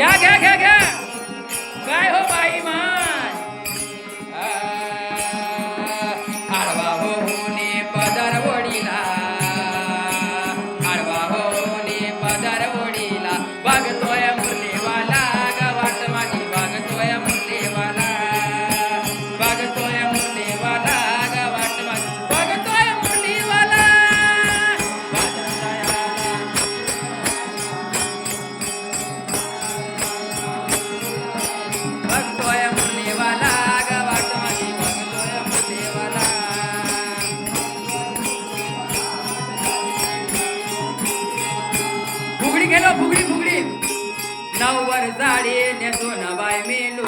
घ्या घ्या घ्या घ्या काय हो बाई माय आडवा होने पदर वडीला आडवा होने पदर वडीला बघतोय मुरलीवाला गवाट माझी बघतोय मुरलीवाला बघतोय मुरलीवाला गवाट माझी बघतोय मुरलीवाला बघतोय मुरलीवाला गवाट माझी बघतोय मुरलीवाला फुगडी गेलो फुगडी फुगडी नववर जाडी नेसून बाय मेलू